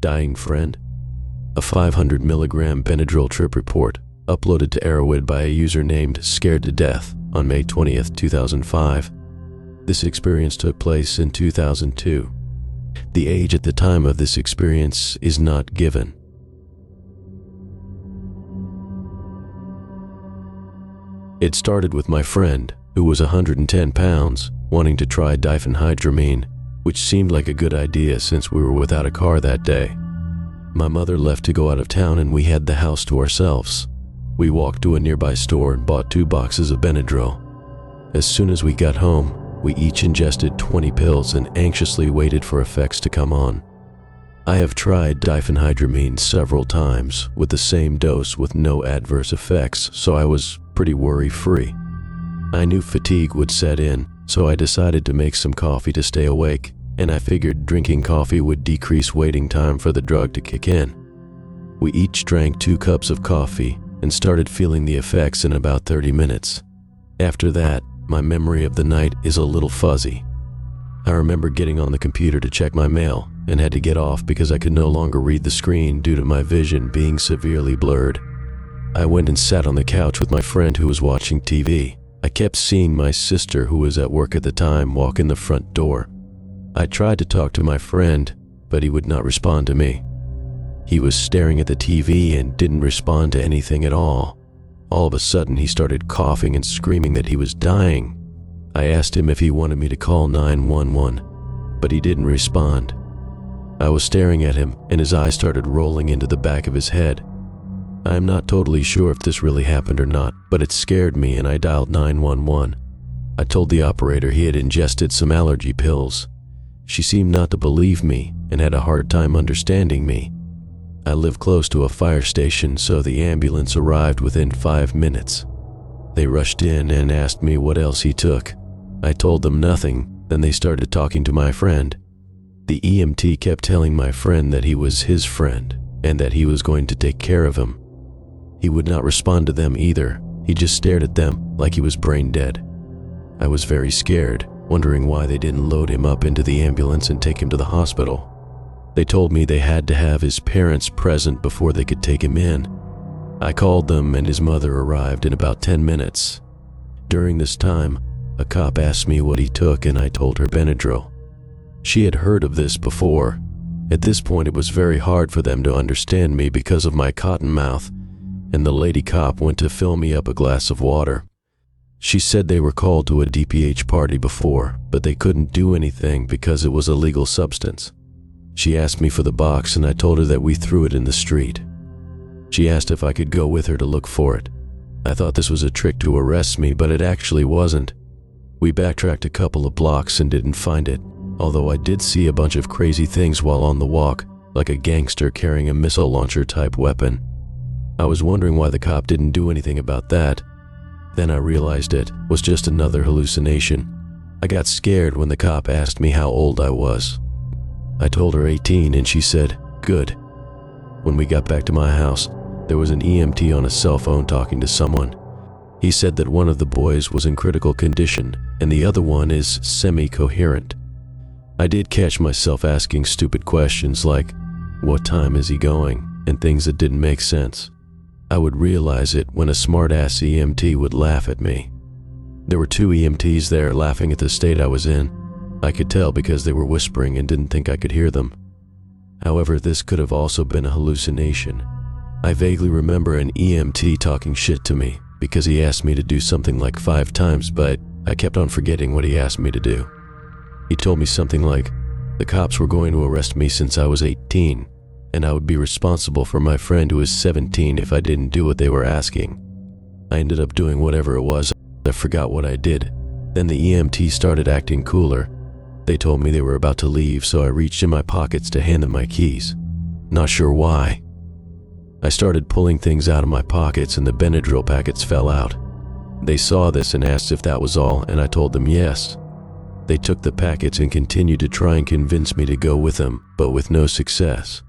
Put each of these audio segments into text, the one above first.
Dying friend? A 500 milligram Benadryl trip report uploaded to Arrowhead by a user named Scared to Death on May 20th, 2005. This experience took place in 2002. The age at the time of this experience is not given. It started with my friend, who was 110 pounds, wanting to try diphenhydramine, which seemed like a good idea since we were without a car that day. My mother left to go out of town and we had the house to ourselves. We walked to a nearby store and bought 2 boxes of Benadryl. As soon as we got home, we each ingested 20 pills and anxiously waited for effects to come on. I have tried diphenhydramine several times with the same dose with no adverse effects, so I was pretty worry-free. I knew fatigue would set in, so I decided to make some coffee to stay awake, and I figured drinking coffee would decrease waiting time for the drug to kick in. We each drank 2 cups of coffee and started feeling the effects in about 30 minutes. After that, my memory of the night is a little fuzzy. I remember getting on the computer to check my mail and had to get off because I could no longer read the screen due to my vision being severely blurred. I went and sat on the couch with my friend who was watching TV. I kept seeing my sister, who was at work at the time, walk in the front door. I tried to talk to my friend, but he would not respond to me. He was staring at the TV and didn't respond to anything at all. All of a sudden, he started coughing and screaming that he was dying. I asked him if he wanted me to call 911, but he didn't respond. I was staring at him, and his eyes started rolling into the back of his head. I am not totally sure if this really happened or not, but it scared me and I dialed 911. I told the operator he had ingested some allergy pills. She seemed not to believe me and had a hard time understanding me. I live close to a fire station, so the ambulance arrived within 5 minutes. They rushed in and asked me what else he took. I told them nothing, then they started talking to my friend. The EMT kept telling my friend that he was his friend and that he was going to take care of him. He would not respond to them either. He just stared at them like he was brain dead. I was very scared, wondering why they didn't load him up into the ambulance and take him to the hospital. They told me they had to have his parents present before they could take him in. I called them and his mother arrived in about 10 minutes. During this time, a cop asked me what he took and I told her Benadryl. She had heard of this before. At this point, it was very hard for them to understand me because of my cotton mouth, and the lady cop went to fill me up a glass of water. She said they were called to a DPH party before, but they couldn't do anything because it was a legal substance. She asked me for the box and I told her that we threw it in the street. She asked if I could go with her to look for it. I thought this was a trick to arrest me, but it actually wasn't. We backtracked a couple of blocks and didn't find it, although I did see a bunch of crazy things while on the walk, like a gangster carrying a missile launcher type weapon. I was wondering why the cop didn't do anything about that. Then I realized it was just another hallucination. I got scared when the cop asked me how old I was. I told her 18 and she said, "Good." When we got back to my house, there was an EMT on a cell phone talking to someone. He said that one of the boys was in critical condition and the other one is semi-coherent. I did catch myself asking stupid questions like, "What time is he going?" and things that didn't make sense. I would realize it when a smart-ass EMT would laugh at me. There were 2 EMTs there laughing at the state I was in. I could tell because they were whispering and didn't think I could hear them. However, this could have also been a hallucination. I vaguely remember an EMT talking shit to me because he asked me to do something like 5 times, but I kept on forgetting what he asked me to do. He told me something like, the cops were going to arrest me since I was 18, and I would be responsible for my friend who was 17 if I didn't do what they were asking. I ended up doing whatever it was. I forgot what I did. Then the EMT started acting cooler. They told me they were about to leave, so I reached in my pockets to hand them my keys. Not sure why. I started pulling things out of my pockets and the Benadryl packets fell out. They saw this and asked if that was all, and I told them yes. They took the packets and continued to try and convince me to go with them, but with no success.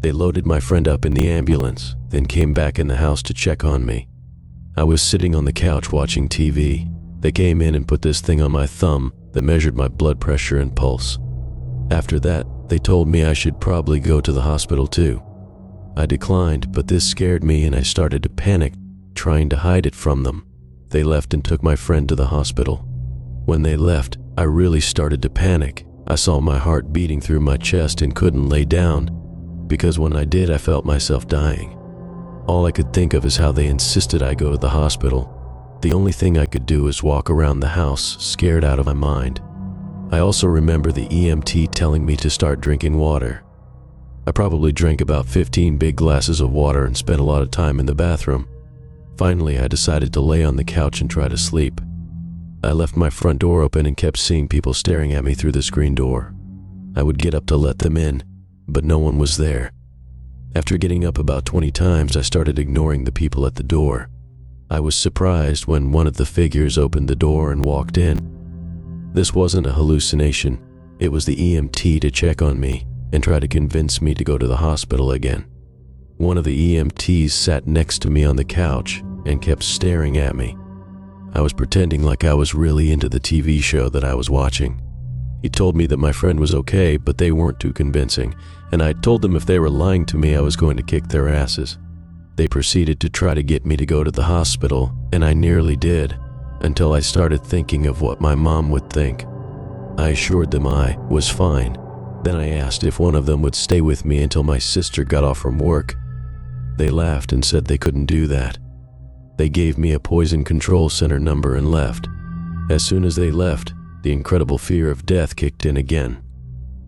They loaded my friend up in the ambulance, then came back in the house to check on me. I was sitting on the couch watching TV. They came in and put this thing on my thumb that measured my blood pressure and pulse. After that, They told me I should probably go to the hospital too. I declined, but this scared me and I started to panic, trying to hide it from them. They left and took my friend to the hospital. When they left, I really started to panic. I saw my heart beating through my chest and couldn't lay down, because when I did, I felt myself dying. All I could think of is how they insisted I go to the hospital. The only thing I could do is walk around the house, scared out of my mind. I also remember the EMT telling me to start drinking water. I probably drank about 15 big glasses of water and spent a lot of time in the bathroom. Finally, I decided to lay on the couch and try to sleep. I left my front door open and kept seeing people staring at me through the screen door. I would get up to let them in, but no one was there. After getting up about 20 times, I started ignoring the people at the door. I was surprised when one of the figures opened the door and walked in. This wasn't a hallucination. It was the EMT to check on me and try to convince me to go to the hospital again. One of the EMTs sat next to me on the couch and kept staring at me. I was pretending like I was really into the TV show that I was watching. He told me that my friend was okay, but they weren't too convincing, and I told them if they were lying to me, I was going to kick their asses. They proceeded to try to get me to go to the hospital, and I nearly did, until I started thinking of what my mom would think. I assured them I was fine. Then I asked if one of them would stay with me until my sister got off from work. They laughed and said they couldn't do that. They gave me a poison control center number and left. As soon as they left, the incredible fear of death kicked in again.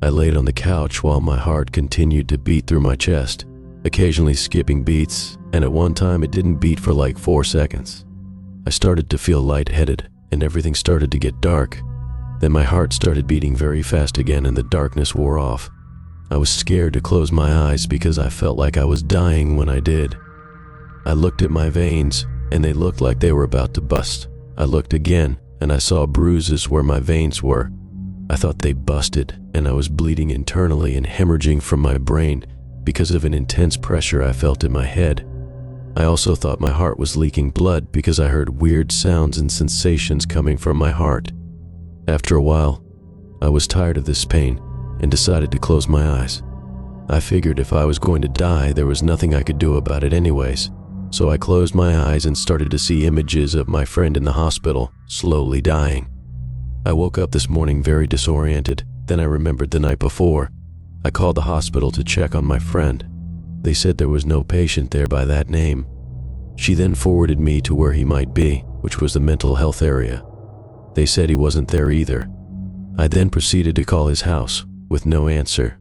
I laid on the couch while my heart continued to beat through my chest, occasionally skipping beats, and at one time it didn't beat for like 4 seconds. I started to feel lightheaded, and everything started to get dark. Then my heart started beating very fast again and the darkness wore off. I was scared to close my eyes because I felt like I was dying when I did. I looked at my veins, and they looked like they were about to bust. I looked again, and I saw bruises where my veins were. I thought they busted, and I was bleeding internally and hemorrhaging from my brain because of an intense pressure I felt in my head. I also thought my heart was leaking blood because I heard weird sounds and sensations coming from my heart. After a while, I was tired of this pain and decided to close my eyes. I figured if I was going to die, there was nothing I could do about it anyways. So I closed my eyes and started to see images of my friend in the hospital, slowly dying. I woke up this morning very disoriented. Then I remembered the night before. I called the hospital to check on my friend. They said there was no patient there by that name. She then forwarded me to where he might be, which was the mental health area. They said he wasn't there either. I then proceeded to call his house, with no answer.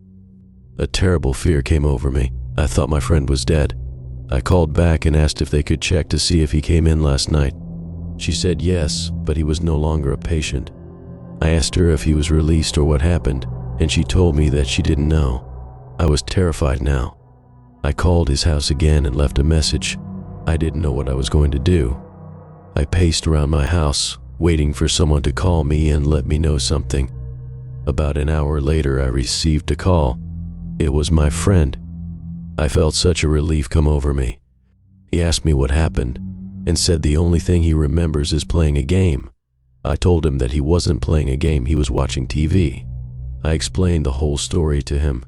A terrible fear came over me. I thought my friend was dead. I called back and asked if they could check to see if he came in last night. She said yes, but he was no longer a patient. I asked her if he was released or what happened, and she told me that she didn't know. I was terrified now. I called his house again and left a message. I didn't know what I was going to do. I paced around my house, waiting for someone to call me and let me know something. About an hour later, I received a call. It was my friend. I felt such a relief come over me. He asked me what happened and said the only thing he remembers is playing a game. I told him that he wasn't playing a game, he was watching TV. I explained the whole story to him.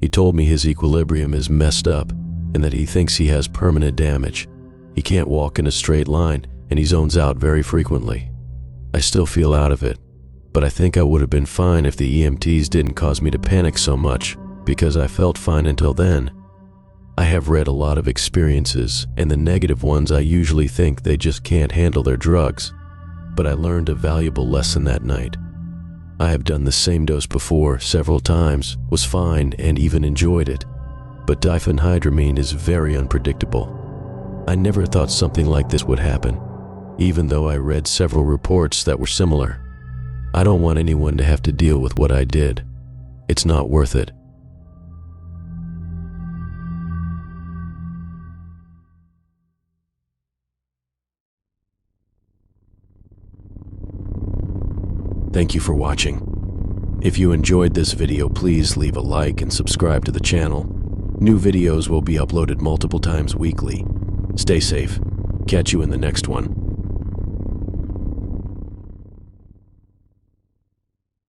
He told me his equilibrium is messed up and that he thinks he has permanent damage. He can't walk in a straight line and he zones out very frequently. I still feel out of it, but I think I would have been fine if the EMTs didn't cause me to panic so much, because I felt fine until then. I have read a lot of experiences, and the negative ones I usually think they just can't handle their drugs, but I learned a valuable lesson that night. I have done the same dose before several times, was fine and even enjoyed it, but diphenhydramine is very unpredictable. I never thought something like this would happen, even though I read several reports that were similar. I don't want anyone to have to deal with what I did. It's not worth it. Thank you for watching. If you enjoyed this video, please leave a like and subscribe to the channel. New videos will be uploaded multiple times weekly. Stay safe. Catch you in the next one.